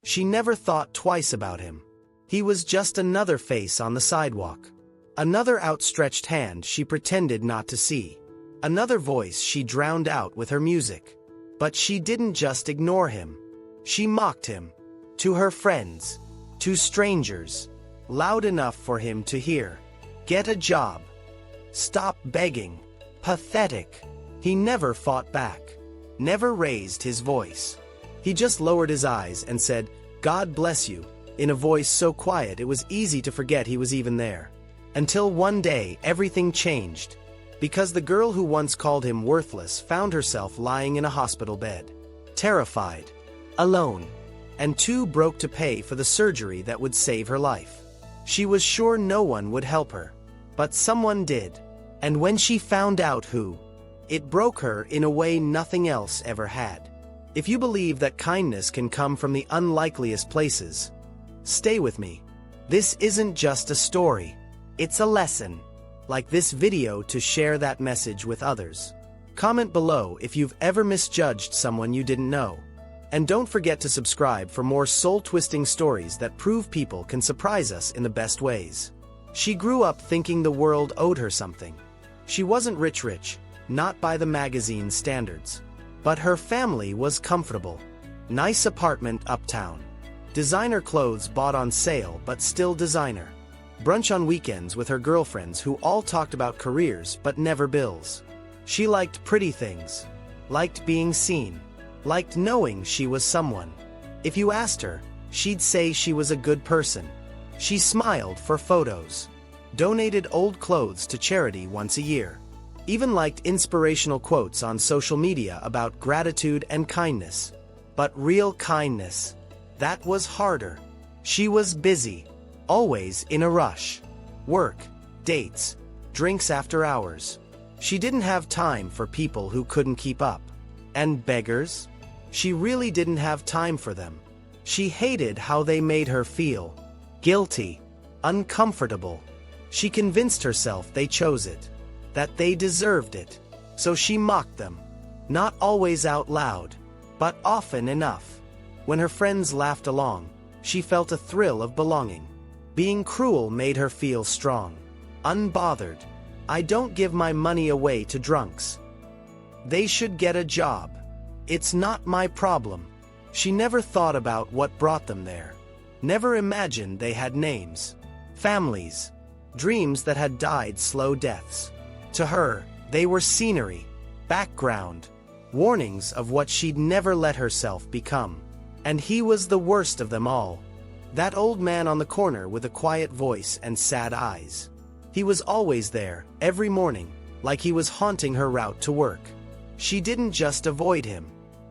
She never thought twice about him. He was just another face on the sidewalk. Another outstretched hand she pretended not to see. Another voice she drowned out with her music. But she didn't just ignore him. She mocked him. To her friends. To strangers. Loud enough for him to hear. Get a job. Stop begging. Pathetic. He never fought back. Never raised his voice. He just lowered his eyes and said, "God bless you," in a voice so quiet it was easy to forget he was even there. Until one day everything changed. Because the girl who once called him worthless found herself lying in a hospital bed. Terrified. Alone. And too broke to pay for the surgery that would save her life. She was sure no one would help her. But someone did. And when she found out who, it broke her in a way nothing else ever had. If you believe that kindness can come from the unlikeliest places, stay with me. This isn't just a story. It's a lesson. Like this video to share that message with others. Comment below if you've ever misjudged someone you didn't know. And don't forget to subscribe for more soul-twisting stories that prove people can surprise us in the best ways. She grew up thinking the world owed her something. She wasn't rich, not by the magazine standards. But her family was comfortable. Nice apartment uptown. Designer clothes bought on sale but still designer. Brunch on weekends with her girlfriends who all talked about careers but never bills. She liked pretty things. Liked being seen. Liked knowing she was someone. If you asked her, she'd say she was a good person. She smiled for photos. Donated old clothes to charity once a year. Even liked inspirational quotes on social media about gratitude and kindness. But real kindness, that was harder. She was busy. Always in a rush. Work, dates, drinks after hours. She didn't have time for people who couldn't keep up. And beggars? She really didn't have time for them. She hated how they made her feel. Guilty. Uncomfortable. She convinced herself they chose it. That they deserved it. So she mocked them. Not always out loud, but often enough. When her friends laughed along, she felt a thrill of belonging. Being cruel made her feel strong. Unbothered. I don't give my money away to drunks. They should get a job. It's not my problem. She never thought about what brought them there. Never imagined they had names. Families. Dreams that had died slow deaths. To her, they were scenery. Background. Warnings of what she'd never let herself become. And he was the worst of them all. That old man on the corner with a quiet voice and sad eyes. He was always there, every morning, like he was haunting her route to work. She didn't just avoid him.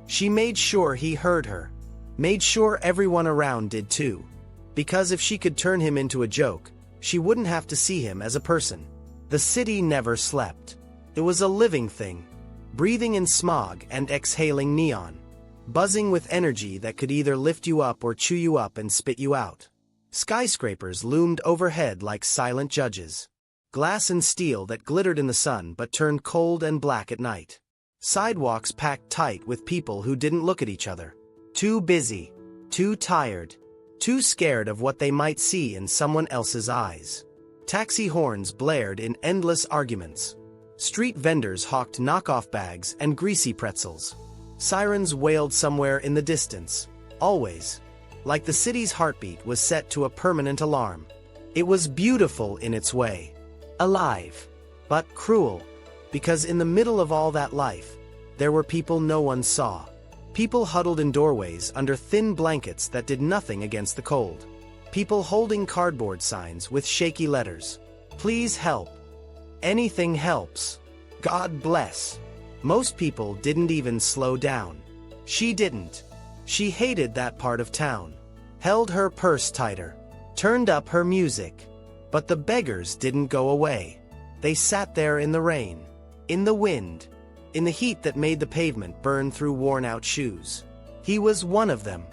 She made sure he heard her. Made sure everyone around did too. Because if she could turn him into a joke, she wouldn't have to see him as a person. The city never slept. It was a living thing. Breathing in smog and exhaling neon. Buzzing with energy that could either lift you up or chew you up and spit you out. Skyscrapers loomed overhead like silent judges. Glass and steel that glittered in the sun but turned cold and black at night. Sidewalks packed tight with people who didn't look at each other. Too busy. Too tired. Too scared of what they might see in someone else's eyes. Taxi horns blared in endless arguments. Street vendors hawked knockoff bags and greasy pretzels. Sirens wailed somewhere in the distance. Always. Like the city's heartbeat was set to a permanent alarm. It was beautiful in its way. Alive. But cruel. Because in the middle of all that life, there were people no one saw. People huddled in doorways under thin blankets that did nothing against the cold. People holding cardboard signs with shaky letters. Please help. Anything helps. God bless. Most people didn't even slow down. She didn't. She hated that part of town. Held her purse tighter. Turned up her music. But the beggars didn't go away. They sat there in the rain. In the wind. In the heat that made the pavement burn through worn-out shoes. He was one of them.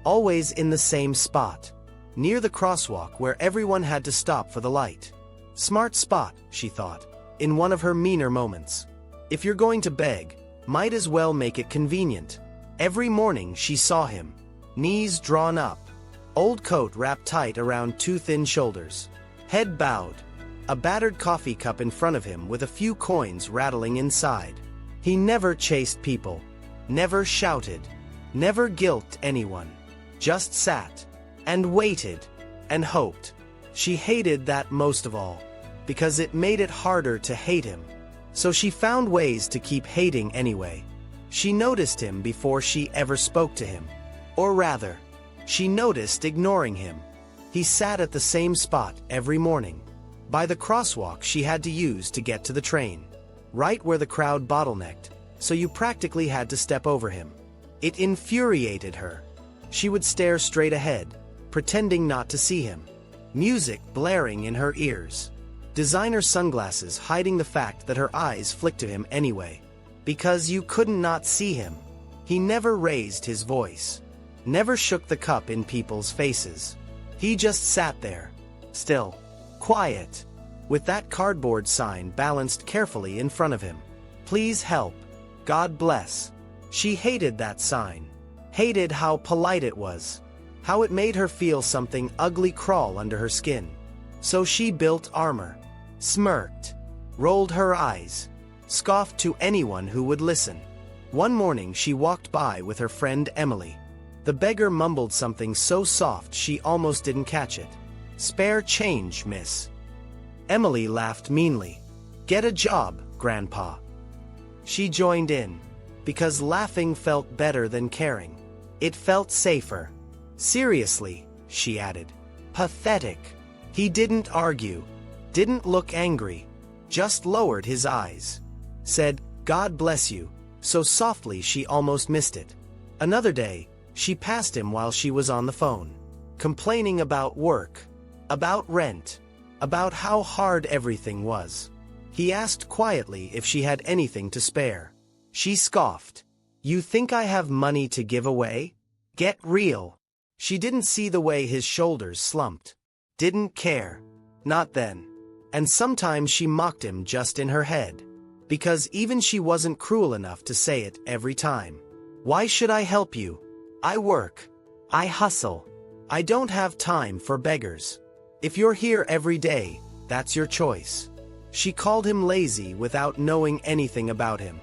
Always in the same spot. Near the crosswalk where everyone had to stop for the light. Smart spot, she thought, in one of her meaner moments. If you're going to beg, might as well make it convenient. Every morning she saw him. knees drawn up, old coat wrapped tight around too thin shoulders, head bowed, a battered coffee cup in front of him with a few coins rattling inside. He never chased people, never shouted, never guilted anyone, just sat and waited and hoped. She hated that most of all, because it made it harder to hate him. So she found ways to keep hating anyway. She noticed him before she ever spoke to him. Or rather, she noticed ignoring him. He sat at the same spot every morning, by the crosswalk she had to use to get to the train, right where the crowd bottlenecked, so you practically had to step over him. It infuriated her. She would stare straight ahead, pretending not to see him. Music blaring in her ears. Designer sunglasses hiding the fact that her eyes flicked to him anyway. Because you couldn't not see him. He never raised his voice. Never shook the cup in people's faces. He just sat there, still, quiet, with that cardboard sign balanced carefully in front of him. Please help. God bless. She hated that sign. Hated how polite it was. How it made her feel something ugly crawl under her skin. So she built armor. Smirked. Rolled her eyes. Scoffed to anyone who would listen. One morning she walked by with her friend Emily. The beggar mumbled something so soft she almost didn't catch it. Spare change, miss. Emily laughed meanly. Get a job, Grandpa. She joined in, because laughing felt better than caring. It felt safer. Seriously, she added. Pathetic. He didn't argue, didn't look angry, just lowered his eyes. Said, God bless you, so softly she almost missed it. Another day, she passed him while she was on the phone, complaining about work, about rent, about how hard everything was. He asked quietly if she had anything to spare. She scoffed. You think I have money to give away? Get real. She didn't see the way his shoulders slumped. Didn't care. Not then. And sometimes she mocked him just in her head. Because even she wasn't cruel enough to say it every time. Why should I help you? I work. I hustle. I don't have time for beggars. If you're here every day, that's your choice. She called him lazy without knowing anything about him.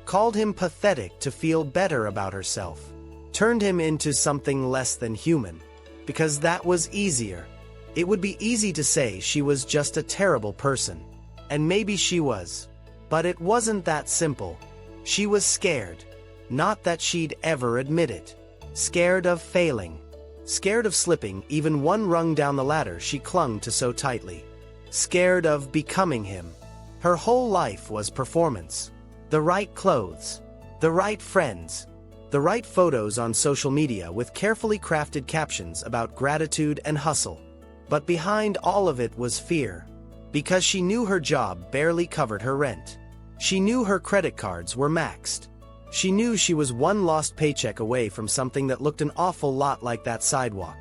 Called him pathetic to feel better about herself. Turned him into something less than human. Because that was easier. It would be easy to say she was just a terrible person. And maybe she was. But it wasn't that simple. She was scared. Not that she'd ever admit it. Scared of failing. Scared of slipping even one rung down the ladder she clung to so tightly. Scared of becoming him. Her whole life was performance. The right clothes. The right friends. The right photos on social media with carefully crafted captions about gratitude and hustle. But behind all of it was fear. Because she knew her job barely covered her rent. She knew her credit cards were maxed. She knew she was one lost paycheck away from something that looked an awful lot like that sidewalk.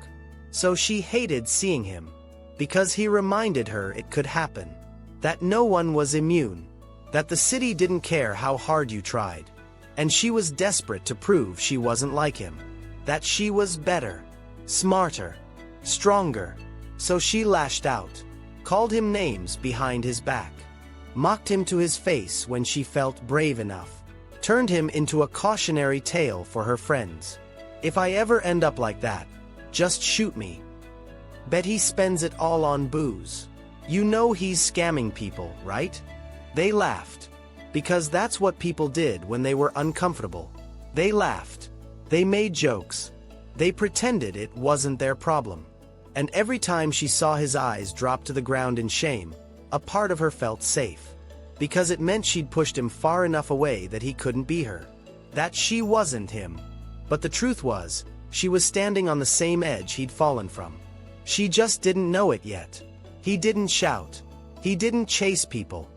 So she hated seeing him. Because he reminded her it could happen. That no one was immune. That the city didn't care how hard you tried. And she was desperate to prove she wasn't like him. That she was better. Smarter. Stronger. So she lashed out. Called him names behind his back. Mocked him to his face when she felt brave enough. Turned him into a cautionary tale for her friends. If I ever end up like that, just shoot me. Bet he spends it all on booze. You know he's scamming people, right? They laughed. Because that's what people did when they were uncomfortable. They laughed. They made jokes. They pretended it wasn't their problem. And every time she saw his eyes drop to the ground in shame, a part of her felt safe. Because it meant she'd pushed him far enough away that he couldn't be her. That she wasn't him. But the truth was, she was standing on the same edge he'd fallen from. She just didn't know it yet. He didn't shout. He didn't chase people.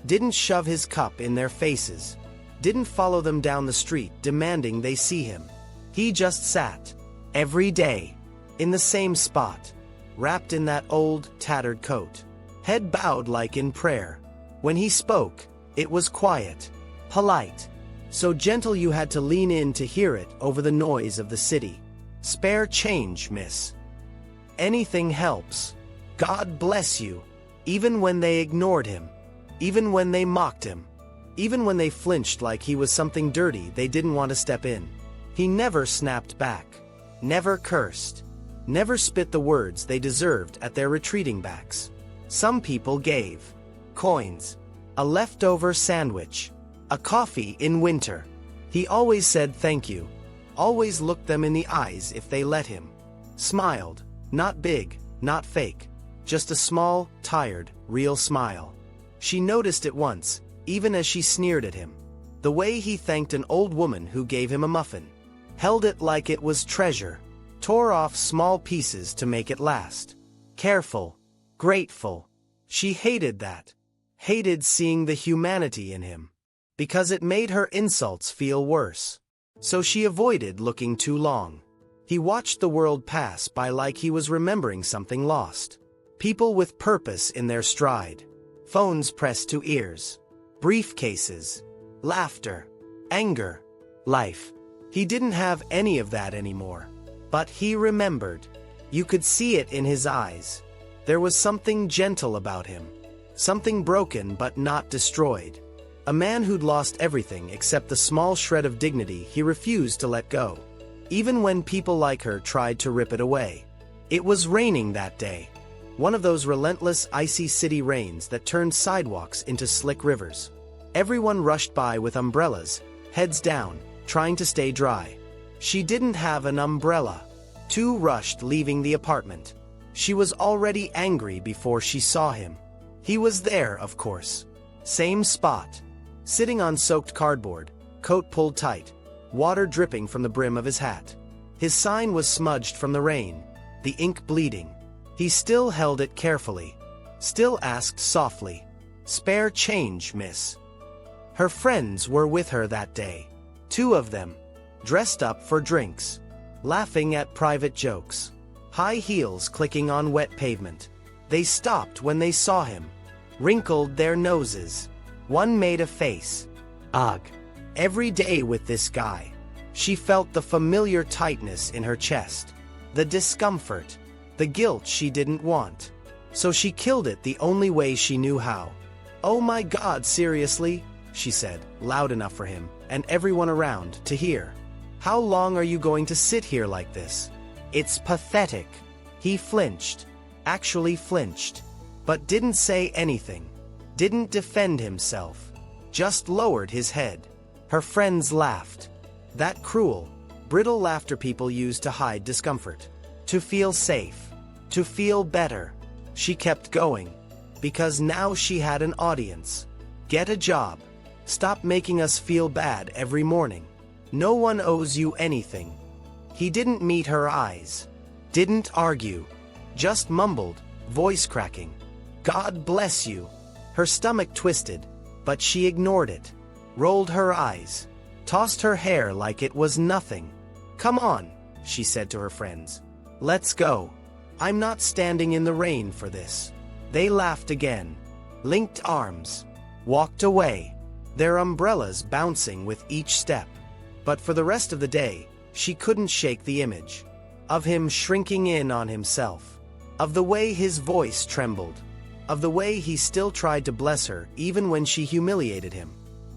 Didn't shove his cup in their faces. Didn't follow them down the street demanding they see him. He just sat. Every day. In the same spot. Wrapped in that old, tattered coat. Head bowed like in prayer. When he spoke, it was quiet. Polite. So gentle you had to lean in to hear it over the noise of the city. Spare change, miss. Anything helps. God bless you. Even when they ignored him. Even when they mocked him. Even when they flinched like he was something dirty they didn't want to step in. He never snapped back. Never cursed. Never spit the words they deserved at their retreating backs. Some people gave coins, a leftover sandwich, a coffee in winter. He always said thank you. Always looked them in the eyes if they let him. Smiled, not big, not fake. Just a small, tired, real smile. She noticed it once, even as she sneered at him. The way he thanked an old woman who gave him a muffin. Held it like it was treasure. Tore off small pieces to make it last. Careful. Grateful. She hated that. Hated seeing the humanity in him. Because it made her insults feel worse. So she avoided looking too long. He watched the world pass by like he was remembering something lost. People with purpose in their stride. Phones pressed to ears. Briefcases. Laughter. Anger. Life. He didn't have any of that anymore. But he remembered. You could see it in his eyes. There was something gentle about him. Something broken but not destroyed. A man who'd lost everything except the small shred of dignity he refused to let go. Even when people like her tried to rip it away. It was raining that day. One of those relentless icy city rains that turned sidewalks into slick rivers. Everyone rushed by with umbrellas, heads down, trying to stay dry. She didn't have an umbrella. Two rushed leaving the apartment. She was already angry before she saw him. He was there, of course. Same spot. Sitting on soaked cardboard, coat pulled tight, water dripping from the brim of his hat. His sign was smudged from the rain, the ink bleeding. He still held it carefully. Still asked softly, "Spare change, miss?" Her friends were with her that day. Two of them. Dressed up for drinks. Laughing at private jokes. High heels clicking on wet pavement. They stopped when they saw him. Wrinkled their noses. One made a face. Ugh. Every day with this guy. She felt the familiar tightness in her chest. The discomfort. The guilt she didn't want. So she killed it the only way she knew how. "Oh my God, seriously?" she said, loud enough for him, and everyone around, to hear. "How long are you going to sit here like this? It's pathetic." He flinched. Actually flinched. But didn't say anything. Didn't defend himself. Just lowered his head. Her friends laughed. That cruel, brittle laughter people use to hide discomfort. To feel safe. To feel better. She kept going. Because now she had an audience. Get a job. Stop making us feel bad every morning. No one owes you anything. He didn't meet her eyes. Didn't argue. Just mumbled, voice cracking. "God bless you." Her stomach twisted, but she ignored it. Rolled her eyes. Tossed her hair like it was nothing. "Come on," she said to her friends. "Let's go. I'm not standing in the rain for this." They laughed again. Linked arms. Walked away. Their umbrellas bouncing with each step. But for the rest of the day, she couldn't shake the image. Of him shrinking in on himself. Of the way his voice trembled. Of the way he still tried to bless her even when she humiliated him.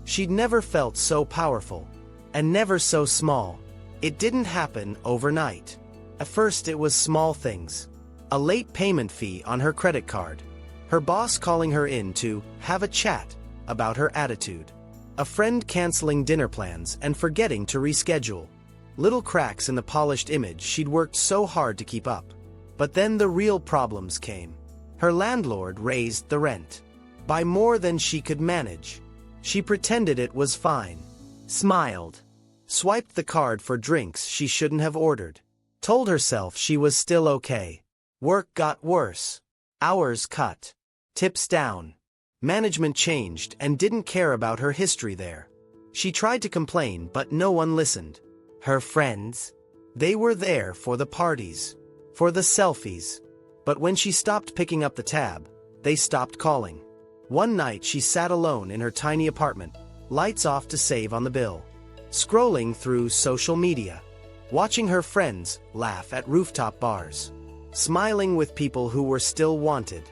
She'd never felt so powerful. And never so small. It didn't happen overnight. At first it was small things. A late payment fee on her credit card. Her boss calling her in to have a chat about her attitude. A friend canceling dinner plans and forgetting to reschedule. Little cracks in the polished image she'd worked so hard to keep up. But then the real problems came. Her landlord raised the rent. By more than she could manage. She pretended it was fine. Smiled. Swiped the card for drinks she shouldn't have ordered. Told herself she was still okay. Work got worse. Hours cut. Tips down. Management changed and didn't care about her history there. She tried to complain, but no one listened. Her friends? They were there for the parties. For the selfies. But when she stopped picking up the tab, they stopped calling. One night she sat alone in her tiny apartment, lights off to save on the bill. Scrolling through social media. watching her friends laugh at rooftop bars, smiling with people who were still wanted,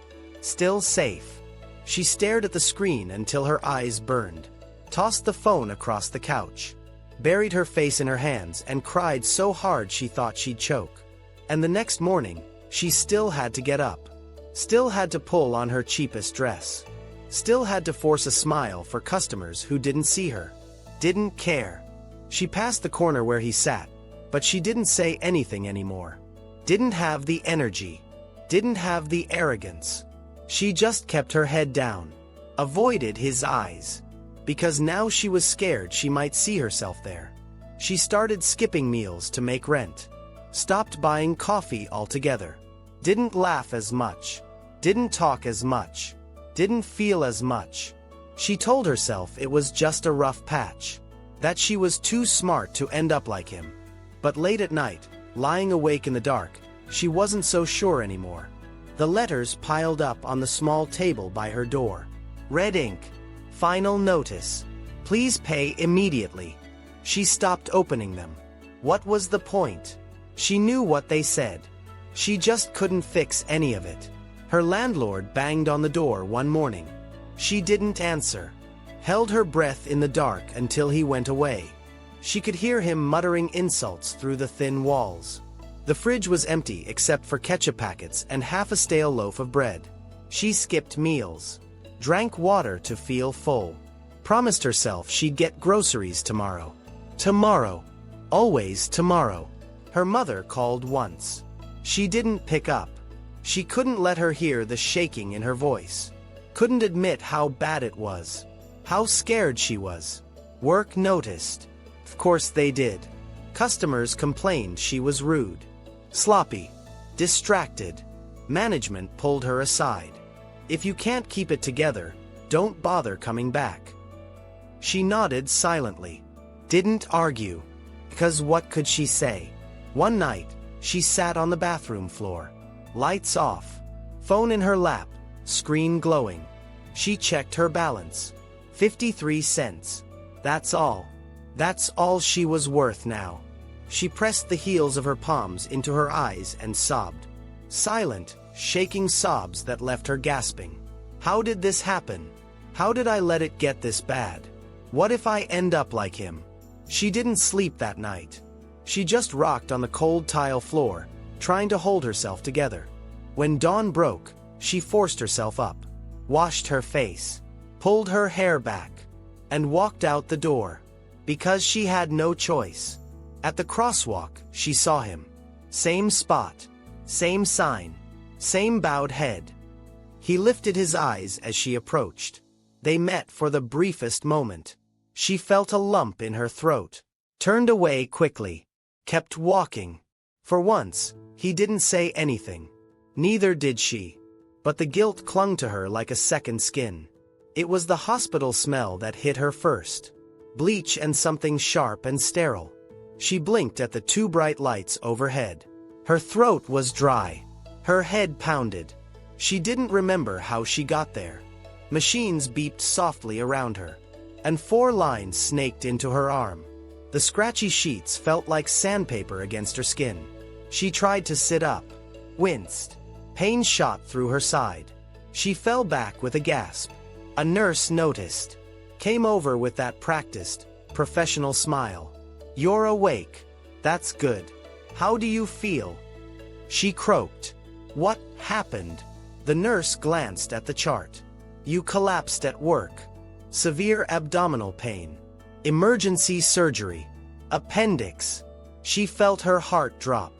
still safe. She stared at the screen until her eyes burned, tossed the phone across the couch, buried her face in her hands and cried so hard she thought she'd choke. And the next morning, she still had to get up, still had to pull on her cheapest dress, still had to force a smile for customers who didn't see her, didn't care. She passed the corner where he sat, but she didn't say anything anymore. Didn't have the energy, didn't have the arrogance. She just kept her head down, avoided his eyes, because now she was scared she might see herself there. She started skipping meals to make rent, stopped buying coffee altogether, didn't laugh as much, didn't talk as much, didn't feel as much. She told herself it was just a rough patch, that she was too smart to end up like him. But late at night, lying awake in the dark, she wasn't so sure anymore. The letters piled up on the small table by her door. Red ink. Final notice. Please pay immediately. She stopped opening them. What was the point? She knew what they said. She just couldn't fix any of it. Her landlord banged on the door one morning. She didn't answer. Held her breath in the dark until he went away. She could hear him muttering insults through the thin walls. The fridge was empty except for ketchup packets and half a stale loaf of bread. She skipped meals, drank water to feel full, promised herself she'd get groceries tomorrow. Tomorrow. Always tomorrow. Her mother called once. She didn't pick up. She couldn't let her hear the shaking in her voice. Couldn't admit how bad it was. How scared she was. Work noticed. Of course they did. Customers complained she was rude, sloppy, distracted. Management pulled her aside. If you can't keep it together, don't bother coming back. She nodded silently. Didn't argue. Because what could she say? One night, she sat on the bathroom floor. Lights off. Phone in her lap, screen glowing. She checked her balance. 53 cents. That's all. That's all she was worth now. She pressed the heels of her palms into her eyes and sobbed. Silent, shaking sobs that left her gasping. How did this happen? How did I let it get this bad? What if I end up like him? She didn't sleep that night. She just rocked on the cold tile floor, trying to hold herself together. When dawn broke, she forced herself up, washed her face, pulled her hair back, and walked out the door. Because she had no choice. At the crosswalk, she saw him. Same spot, same sign, same bowed head. He lifted his eyes as she approached. They met for the briefest moment. She felt a lump in her throat, turned away quickly, kept walking. For once, he didn't say anything. Neither did she. But the guilt clung to her like a second skin. It was the hospital smell that hit her first. Bleach and something sharp and sterile. She blinked at the two bright lights overhead. Her throat was dry. Her head pounded. She didn't remember how she got there. Machines beeped softly around her, and 4 lines snaked into her arm. The scratchy sheets felt like sandpaper against her skin. She tried to sit up, winced. Pain shot through her side. She fell back with a gasp. A nurse noticed. Came over with that practiced, professional smile. You're awake. That's good. How do you feel? She croaked. What happened? The nurse glanced at the chart. You collapsed at work. Severe abdominal pain. Emergency surgery. Appendix. She felt her heart drop.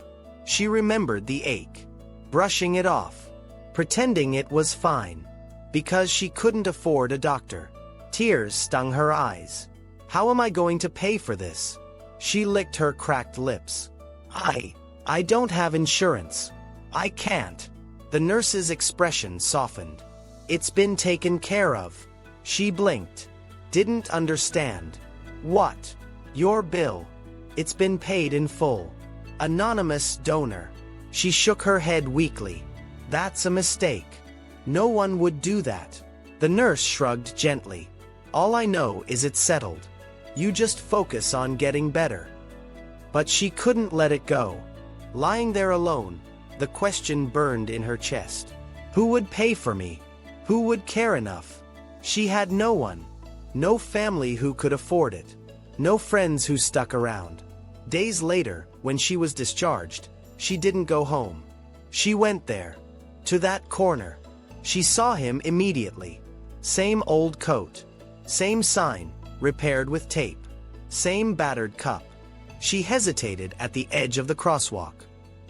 She remembered the ache. Brushing it off. Pretending it was fine. Because she couldn't afford a doctor. Tears stung her eyes. How am I going to pay for this? She licked her cracked lips. I don't have insurance. I can't. The nurse's expression softened. It's been taken care of. She blinked. Didn't understand. What? Your bill. It's been paid in full. Anonymous donor. She shook her head weakly. That's a mistake. No one would do that. The nurse shrugged gently. All I know is it's settled. You just focus on getting better. But she couldn't let it go. Lying there alone, the question burned in her chest. Who would pay for me? Who would care enough? She had no one. No family who could afford it. No friends who stuck around. Days later, when she was discharged, she didn't go home. She went there. To that corner. She saw him immediately. Same old coat. Same sign, repaired with tape. Same battered cup. She hesitated at the edge of the crosswalk.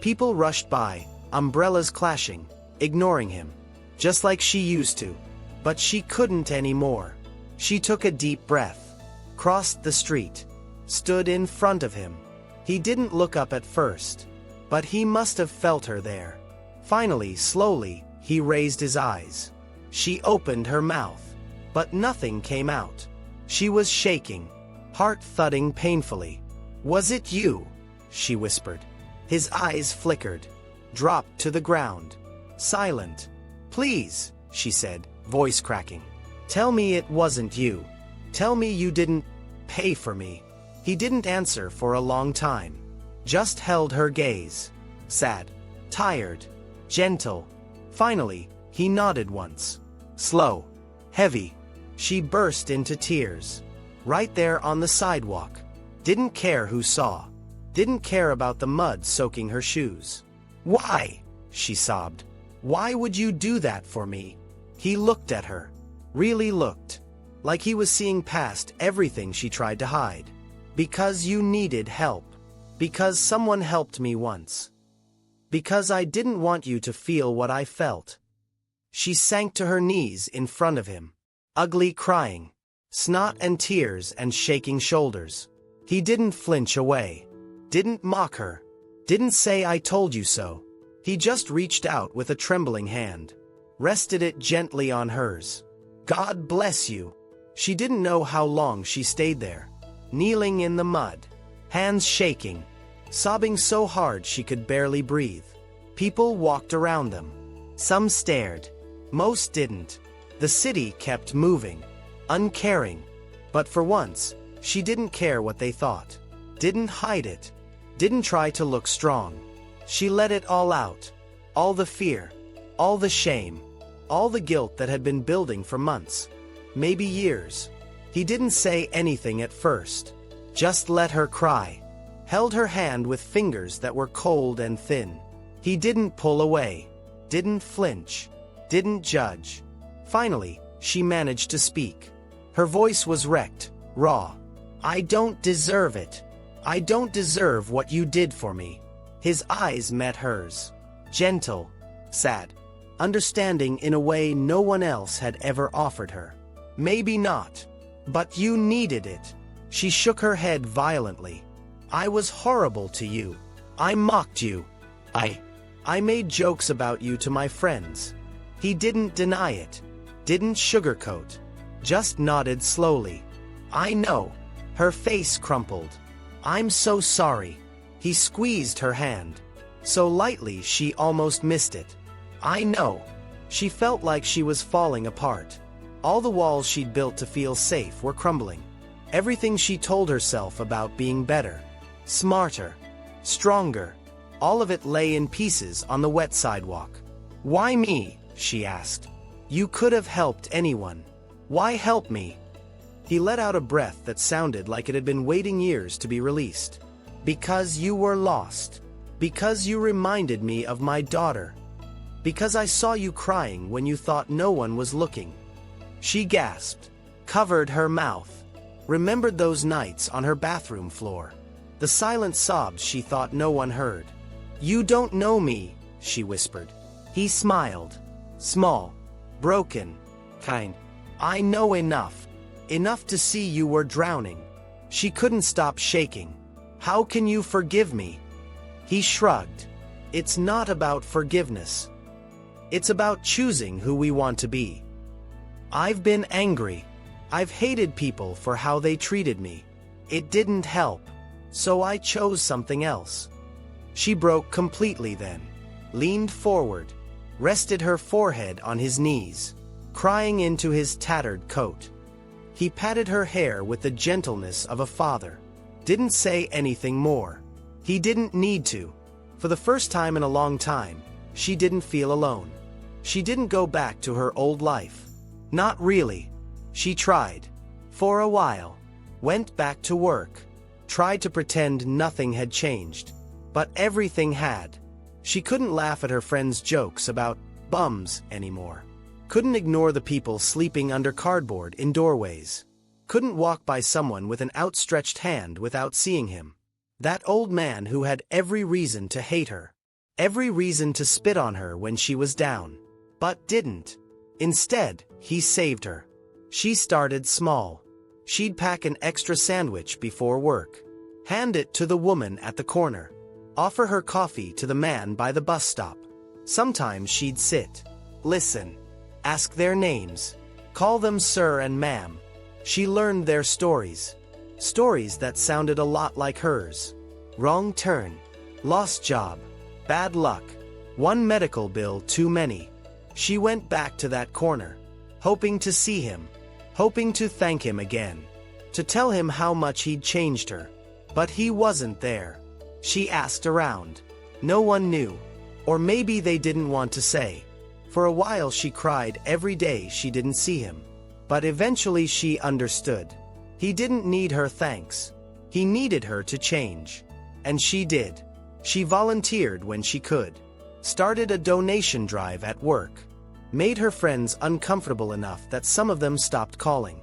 People rushed by, umbrellas clashing, ignoring him. Just like she used to. But she couldn't anymore. She took a deep breath. Crossed the street. Stood in front of him. He didn't look up at first. But he must have felt her there. Finally, slowly, he raised his eyes. She opened her mouth. But nothing came out. She was shaking. Heart thudding painfully. "Was it you?" she whispered. His eyes flickered. Dropped to the ground. Silent. "Please," she said, voice cracking. "Tell me it wasn't you. Tell me you didn't pay for me." He didn't answer for a long time. Just held her gaze. Sad. Tired. Gentle. Finally, he nodded once. Slow. Heavy. She burst into tears. Right there on the sidewalk. Didn't care who saw. Didn't care about the mud soaking her shoes. "Why?" she sobbed. "Why would you do that for me?" He looked at her. Really looked. Like he was seeing past everything she tried to hide. "Because you needed help. Because someone helped me once. Because I didn't want you to feel what I felt." She sank to her knees in front of him. Ugly crying. Snot and tears and shaking shoulders. He didn't flinch away. Didn't mock her. Didn't say "I told you so." He just reached out with a trembling hand. Rested it gently on hers. "God bless you." She didn't know how long she stayed there. Kneeling in the mud. Hands shaking. Sobbing so hard she could barely breathe. People walked around them. Some stared. Most didn't. The city kept moving. Uncaring. But for once, she didn't care what they thought. Didn't hide it. Didn't try to look strong. She let it all out. All the fear. All the shame. All the guilt that had been building for months. Maybe years. He didn't say anything at first. Just let her cry. Held her hand with fingers that were cold and thin. He didn't pull away. Didn't flinch. Didn't judge. Finally, she managed to speak. Her voice was wrecked, raw. "I don't deserve it. I don't deserve what you did for me." His eyes met hers. Gentle. Sad. Understanding in a way no one else had ever offered her. "Maybe not. But you needed it." She shook her head violently. "I was horrible to you. I mocked you. I made jokes about you to my friends." He didn't deny it. Didn't sugarcoat. Just nodded slowly. "I know." Her face crumpled. "I'm so sorry." He squeezed her hand. So lightly she almost missed it. "I know." She felt like she was falling apart. All the walls she'd built to feel safe were crumbling. Everything she told herself about being better, smarter, stronger, all of it lay in pieces on the wet sidewalk. "Why me?" she asked. "You could have helped anyone. Why help me?" He let out a breath that sounded like it had been waiting years to be released. "Because you were lost. Because you reminded me of my daughter. Because I saw you crying when you thought no one was looking." She gasped, covered her mouth, remembered those nights on her bathroom floor. The silent sobs she thought no one heard. "You don't know me," she whispered. He smiled. Small. Broken. Kind. "I know enough. Enough to see you were drowning." She couldn't stop shaking. "How can you forgive me?" He shrugged. "It's not about forgiveness. It's about choosing who we want to be." "I've been angry. I've hated people for how they treated me. It didn't help. So I chose something else." She broke completely then. Leaned forward. Rested her forehead on his knees. Crying into his tattered coat. He patted her hair with the gentleness of a father. Didn't say anything more. He didn't need to. For the first time in a long time, she didn't feel alone. She didn't go back to her old life. Not really. She tried. For a while. Went back to work. Tried to pretend nothing had changed. But everything had. She couldn't laugh at her friends' jokes about bums anymore. Couldn't ignore the people sleeping under cardboard in doorways. Couldn't walk by someone with an outstretched hand without seeing him. That old man who had every reason to hate her. Every reason to spit on her when she was down. But didn't. Instead, he saved her. She started small. She'd pack an extra sandwich before work. Hand it to the woman at the corner. Offer her coffee to the man by the bus stop. Sometimes she'd sit. Listen. Ask their names. Call them sir and ma'am. She learned their stories. Stories that sounded a lot like hers. Wrong turn. Lost job. Bad luck. One medical bill too many. She went back to that corner. Hoping to see him. Hoping to thank him again. To tell him how much he'd changed her. But he wasn't there. She asked around. No one knew. Or maybe they didn't want to say. For a while she cried every day she didn't see him. But eventually she understood. He didn't need her thanks. He needed her to change. And she did. She volunteered when she could. Started a donation drive at work. Made her friends uncomfortable enough that some of them stopped calling.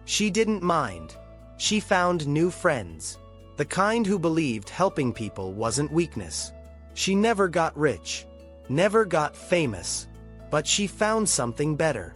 She didn't mind. She found new friends. The kind who believed helping people wasn't weakness. She never got rich. Never got famous. But she found something better.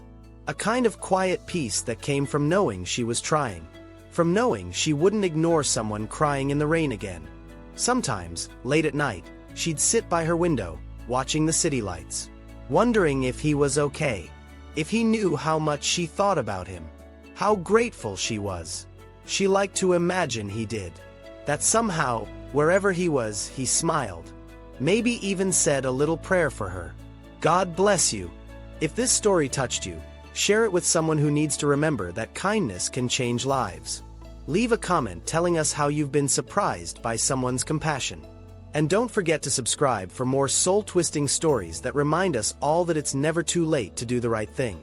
A kind of quiet peace that came from knowing she was trying. From knowing she wouldn't ignore someone crying in the rain again. Sometimes, late at night, she'd sit by her window, watching the city lights. Wondering if he was okay. If he knew how much she thought about him. How grateful she was. She liked to imagine he did. That somehow, wherever he was, he smiled. Maybe even said a little prayer for her. God bless you. If this story touched you, share it with someone who needs to remember that kindness can change lives. Leave a comment telling us how you've been surprised by someone's compassion. And don't forget to subscribe for more soul-twisting stories that remind us all that it's never too late to do the right thing.